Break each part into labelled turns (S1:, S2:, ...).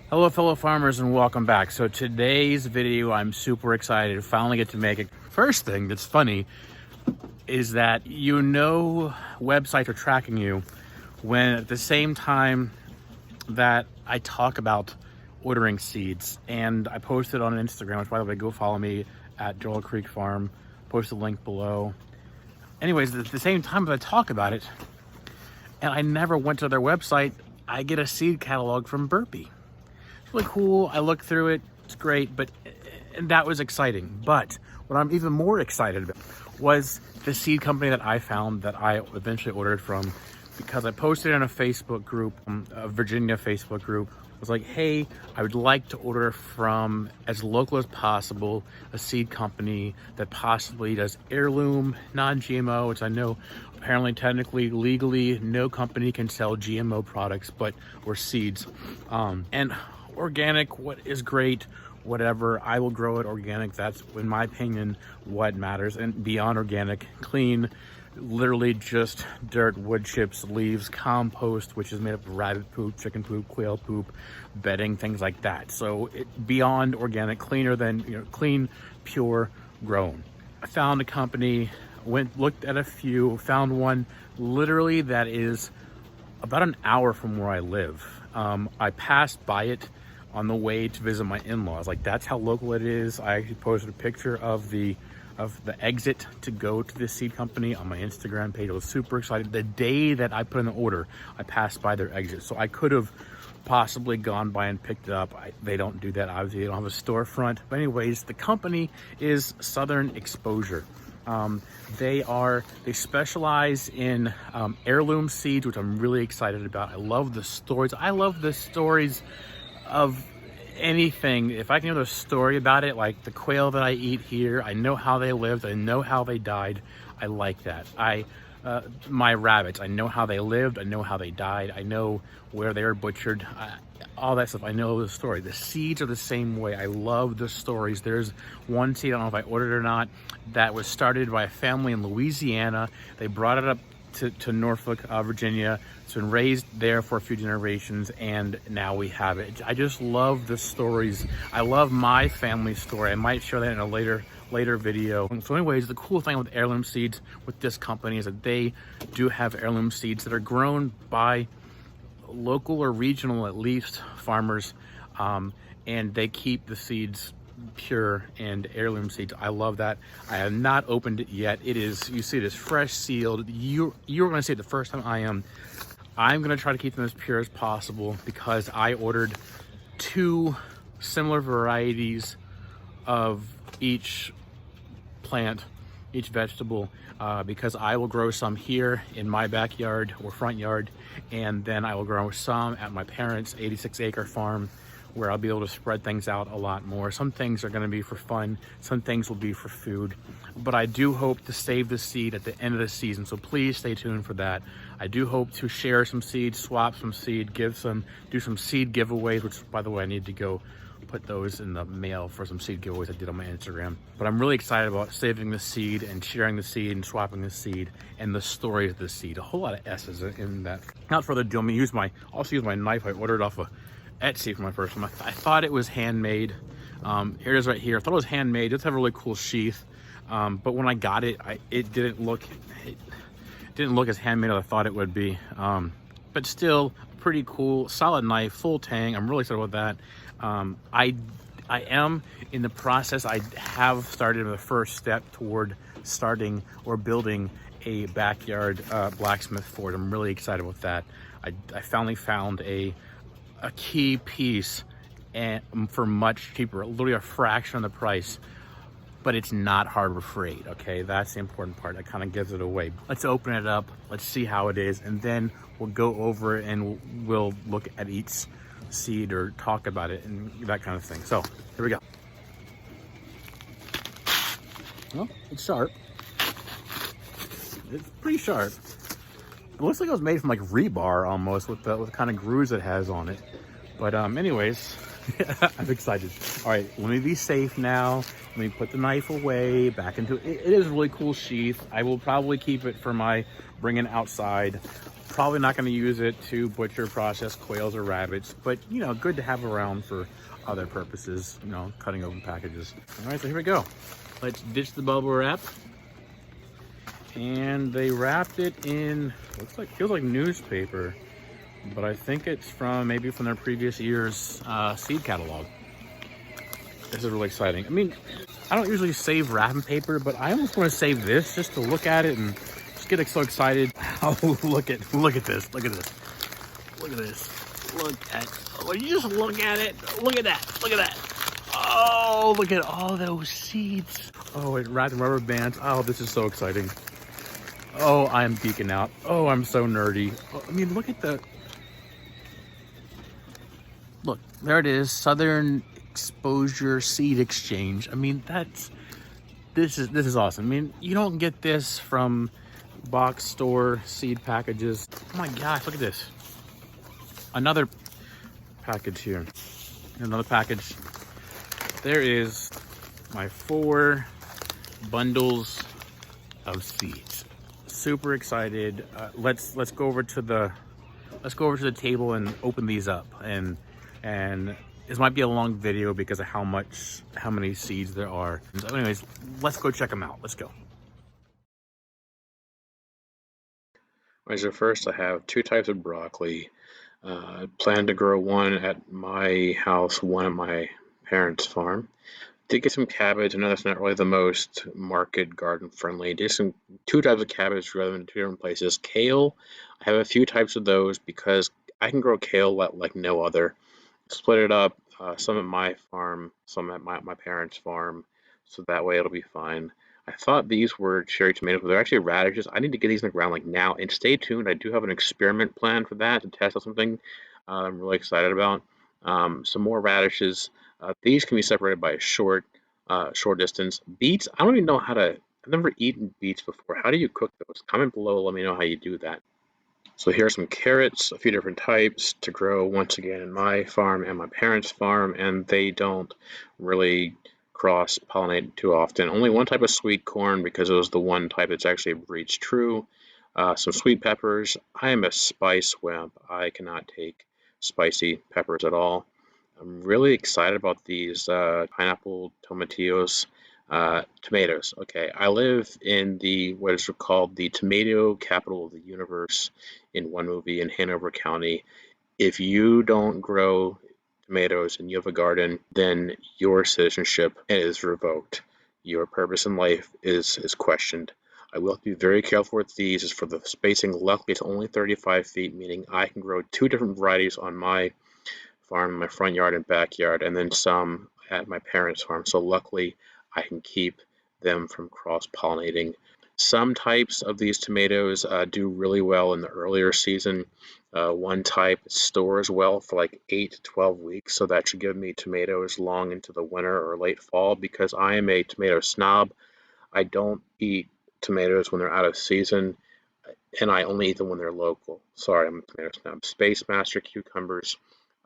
S1: Hello fellow farmers and welcome back. So today's video, I'm super excited to finally get to make it. First thing that's funny is that websites are tracking you when at the same time that I talk about ordering seeds. And I posted on Instagram, which by the way, go follow me at Joel Creek Farm, post a link below. Anyways, at the same time that I talk about it, and I never went to their website, I get a seed catalog from Burpee. Really cool. I looked through it. It's great, and that was exciting. But what I'm even more excited about was the seed company that I found that I eventually ordered from, because I posted in a Facebook group, a Virginia Facebook group. I was like, hey, I would like to order from as local as possible a seed company that possibly does heirloom, non-GMO, which I know apparently technically legally no company can sell GMO products, or seeds. And organic, what is great, whatever, I will grow it organic. That's, in my opinion, what matters. And beyond organic, clean, literally just dirt, wood chips, leaves, compost, which is made up of rabbit poop, chicken poop, quail poop, bedding, things like that. So beyond organic, cleaner than, clean, pure, grown. I found a company, looked at a few, found one literally that is about an hour from where I live. I passed by it on the way to visit my in-laws. Like, that's how local it is. I actually posted a picture of the exit to go to this seed company on my Instagram page. I was super excited. The day that I put in the order, I passed by their exit. So I could have possibly gone by and picked it up. They don't do that. Obviously, they don't have a storefront. But anyways, the company is Southern Exposure. They specialize in heirloom seeds, which I'm really excited about. I love the stories. I love the stories of anything. If I can hear a story about it, like the quail that I eat here, I know how they lived, I know how they died. I like that. My rabbits, I know how they lived, I know how they died, I know where they were butchered, all that stuff. I know the story. The seeds are the same way. I love the stories. There's one seed, I don't know if I ordered it or not, that was started by a family in Louisiana. They brought it up to Norfolk, Virginia. It's been raised there for a few generations, and now we have it. I just love the stories. I love my family story. I might share that in a later video. So anyways, the cool thing with heirloom seeds with this company is that they do have heirloom seeds that are grown by local or regional, at least, farmers, and they keep the seeds pure and heirloom seeds. I love that. I have not opened it yet. It is, you see it is fresh sealed. You're going to see it the first time I am. I'm going to try to keep them as pure as possible because I ordered 2 similar varieties of each plant, each vegetable, because I will grow some here in my backyard or front yard, and then I will grow some at my parents' 86-acre farm, where I'll be able to spread things out a lot more. Some things are going to be for fun, some things will be for food, but I do hope to save the seed at the end of the season, so please stay tuned for that. I do hope to share some seeds, swap some seed, do some seed giveaways, which, by the way, I need to go put those in the mail for some seed giveaways I did on my Instagram. But I'm really excited about saving the seed and sharing the seed and swapping the seed and the stories of the seed. A whole lot of S's in that. Not further ado, I'm gonna also use my knife I ordered off of Etsy for my first one. I thought it was handmade. Here it is right here. I thought it was handmade. It does have a really cool sheath. But when I got it, it didn't look as handmade as I thought it would be. But still pretty cool, solid knife, full tang. I'm really excited about that. I am in the process. I have started the first step toward starting or building a backyard blacksmith fort. I'm really excited about that. I finally found a key piece, and for much cheaper, literally a fraction of the price, but it's not Harbor Freight. Okay, that's the important part. That kind of gives it away. Let's open it up, let's see how it is, and then we'll go over it and we'll look at each seed or talk about it and that kind of thing. So here we go. Well, it's sharp. It's pretty sharp. It looks like it was made from like rebar almost, with the kind of grooves it has on it. But anyways, I'm excited. All right, let me be safe now. Let me put the knife away, back into it. It is a really cool sheath. I will probably keep it for my bringing outside. Probably not going to use it to butcher, process quails or rabbits, but you know, good to have around for other purposes, you know, cutting open packages. All right, so here we go. Let's ditch the bubble wrap. And they wrapped it in, feels like newspaper, but I think it's maybe from their previous year's seed catalog. This is really exciting. I mean, I don't usually save wrapping paper, but I almost want to save this just to look at it and just get so excited. Oh, look at this. Look at this. Look at this. Oh, you just look at it. Look at that. Look at that. Oh, look at all those seeds. Oh, it wrapped in rubber bands. Oh, this is so exciting. Oh, I am geeking out. Oh, I'm so nerdy. Oh, I mean, look, there it is. Southern Exposure Seed Exchange. I mean, this is awesome. I mean, you don't get this from box store seed packages. Oh my gosh, look at this. Another package here. Another package. There is my 4 bundles of seeds. Super excited. Let's go over to the table and open these up. And this might be a long video because of how many seeds there are. So anyways, let's go check them out. Let's go. Alright, so first I have 2 types of broccoli. Plan to grow one at my house, one at my parents' farm. Did get some cabbage. I know that's not really the most market garden friendly. Did 2 types of cabbage rather than 2 different places. Kale, I have a few types of those because I can grow kale like no other. Split it up, some at my farm, some at my parents' farm, so that way it'll be fine. I thought these were cherry tomatoes, but they're actually radishes. I need to get these in the ground like now, and stay tuned. I do have an experiment plan for that to test out something I'm really excited about. Some more radishes. These can be separated by a short distance. Beets, I don't even know how to, I've never eaten beets before. How do you cook those? Comment below, let me know how you do that. So here are some carrots, a few different types to grow once again in my farm and my parents' farm, and they don't really cross-pollinate too often. Only one type of sweet corn because it was the one type that's actually breeds true. Some sweet peppers. I am a spice wimp. I cannot take spicy peppers at all. I'm really excited about these pineapple tomatillos. Tomatoes. Okay, I live in what is called the tomato capital of the universe in one movie in Hanover County. If you don't grow tomatoes and you have a garden, then your citizenship is revoked. Your purpose in life is questioned. I will have to be very careful with these. As for the spacing, luckily it's only 35 feet, meaning I can grow 2 different varieties on my farm, my front yard and backyard, and then some at my parents' farm. So luckily I can keep them from cross-pollinating. Some types of these tomatoes do really well in the earlier season. One type stores well for like 8 to 12 weeks, so that should give me tomatoes long into the winter or late fall because I am a tomato snob. I don't eat tomatoes when they're out of season, and I only eat them when they're local. Sorry, I'm a tomato snob. Space Master cucumbers,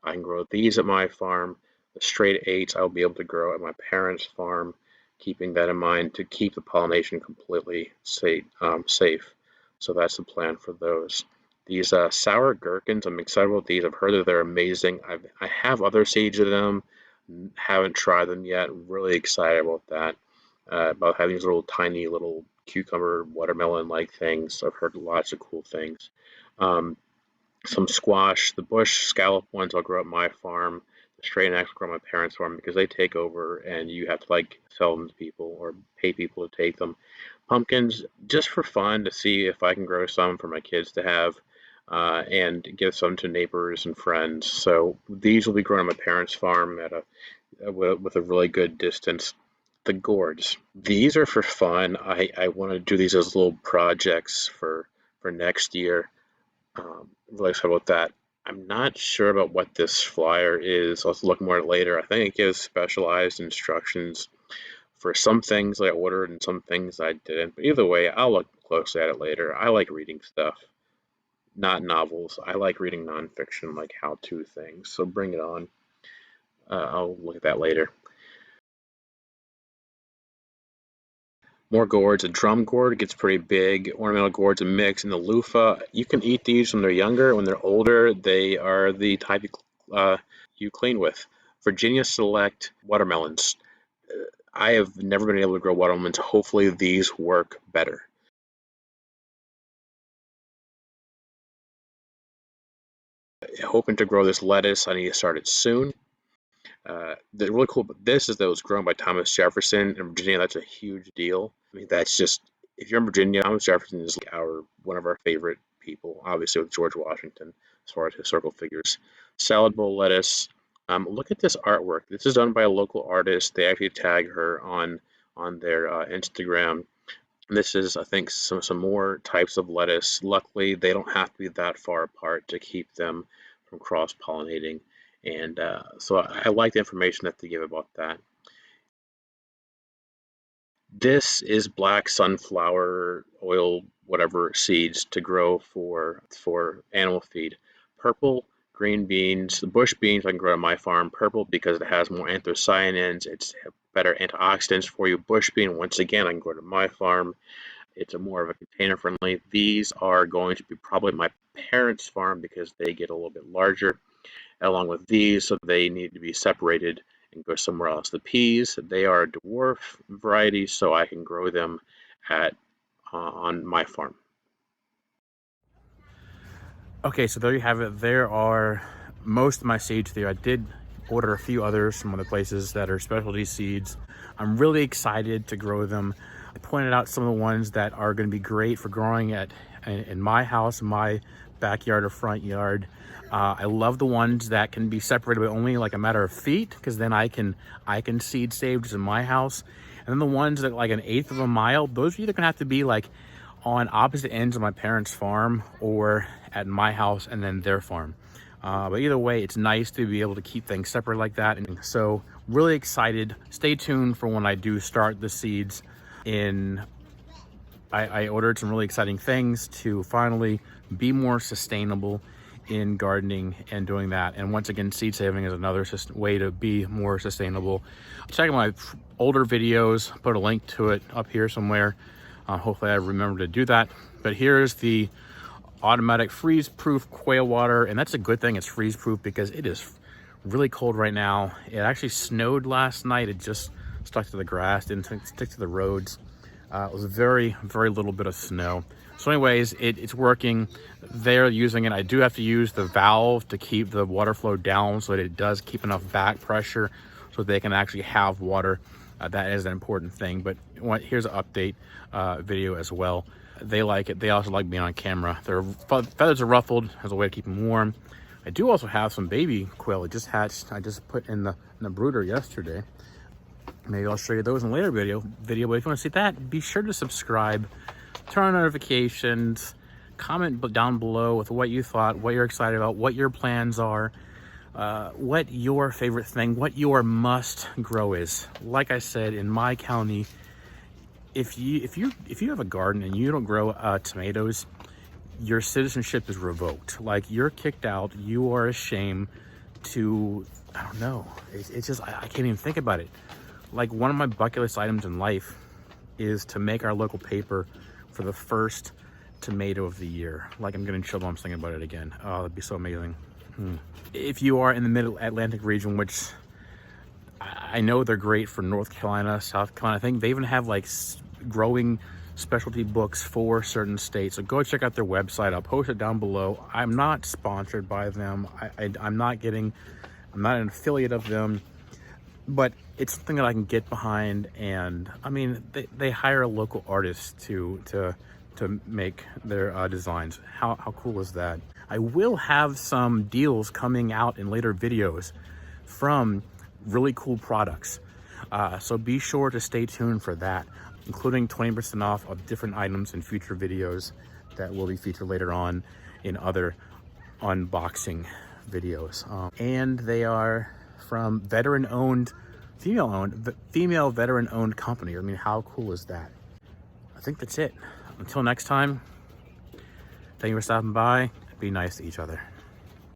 S1: I can grow these at my farm. The straight 8s I'll be able to grow at my parents' farm, keeping that in mind to keep the pollination completely safe. So that's the plan for those. These sour gherkins, I'm excited about these. I've heard that they're amazing. I have other seeds of them, haven't tried them yet. Really excited about that. About having these little tiny little cucumber, watermelon-like things. I've heard lots of cool things. Some squash, the bush scallop ones I'll grow at my farm. The straight X grow at my parents' farm because they take over and you have to like sell them to people or pay people to take them. Pumpkins, just for fun to see if I can grow some for my kids to have and give some to neighbors and friends. So these will be grown on my parents' farm with a really good distance. The gourds, these are for fun. I want to do these as little projects for next year. Really excited about that. I'm not sure about what this flyer is. I'll look more later. I think it gives specialized instructions for some things I ordered and some things I didn't. But either way, I'll look closely at it later. I like reading stuff, not novels. I like reading nonfiction, like how-to things. So bring it on. I'll look at that later. more gourds. A drum gourd gets pretty big. Ornamental gourds a mix. And the loofah, you can eat these when they're younger. When they're older, they are the type you clean with. Virginia Select watermelons. I have never been able to grow watermelons. Hopefully these work better. Hoping to grow this lettuce. I need to start it soon. The really cool about this is that it was grown by Thomas Jefferson in Virginia. That's a huge deal. I mean, that's just, if you're in Virginia, Thomas Jefferson is like one of our favorite people, obviously with George Washington as far as historical figures. Salad bowl lettuce. Look at this artwork. This is done by a local artist. They actually tag her on their Instagram. And this is, I think, some more types of lettuce. Luckily, they don't have to be that far apart to keep them from cross-pollinating. And so I like the information that they give about that. This is black sunflower oil, whatever seeds to grow for animal feed. Purple, green beans, the bush beans I can grow on my farm. Purple because it has more anthocyanins. It's better antioxidants for you. Bush bean, once again, I can grow to my farm. It's more of a container friendly. These are going to be probably my parents' farm because they get a little bit larger along with these, so they need to be separated and go somewhere else. The peas, they are dwarf varieties, so I can grow them on my farm. Okay, so there you have it. There are most of my seeds there. I did order a few others from other places that are specialty seeds. I'm really excited to grow them. I pointed out some of the ones that are going to be great for growing in my house, my backyard or front yard. I love the ones that can be separated by only like a matter of feet, because then I can seed save just in my house. And then the ones that like 1/8 of a mile, those are either gonna have to be like on opposite ends of my parents' farm or at my house and then their farm. But either way, it's nice to be able to keep things separate like that. And so really excited. Stay tuned for when I do start the seeds I ordered some really exciting things to finally be more sustainable in gardening and doing that. And once again, seed saving is another way to be more sustainable. Check out my older videos, put a link to it up here somewhere. Hopefully I remember to do that. But here's the automatic freeze-proof quail water, and that's a good thing it's freeze-proof because it is really cold right now. It actually snowed last night. It just stuck to the grass, didn't stick to the roads. It was very, very little bit of snow. So anyways, it's working. They're using it. I do have to use the valve to keep the water flow down so that it does keep enough back pressure so they can actually have water. That is an important thing. But here's an update video as well. They like it. They also like being on camera. Their feathers are ruffled as a way to keep them warm. I do also have some baby quail that just hatched. I just put in the brooder yesterday. Maybe I'll show you those in a later video. But if you want to see that, be sure to subscribe, turn on notifications, comment down below with what you thought, what you're excited about, what your plans are, what your favorite thing, what your must grow is. Like I said, in my county, if you have a garden and you don't grow tomatoes, your citizenship is revoked. Like, you're kicked out. You are ashamed to, I don't know. It's just, I can't even think about it. Like, one of my bucket list items in life is to make our local paper for the first tomato of the year. Like, I'm getting chill bumps thinking about it again. Oh, that'd be so amazing. If you are in the mid-Atlantic region, which I know they're great for North Carolina, South Carolina, I think they even have like growing specialty books for certain states. So go check out their website. I'll post it down below. I'm not sponsored by them. I'm not an affiliate of them, but it's something that I can get behind. And I mean, they hire local artists to make their designs. How cool is that? I will have some deals coming out in later videos from really cool products. So be sure to stay tuned for that, including 20% off of different items in future videos that will be featured later on in other unboxing videos. And they are from female veteran-owned company. I mean, how cool is that? I think that's it. Until next time, thank you for stopping by. Be nice to each other.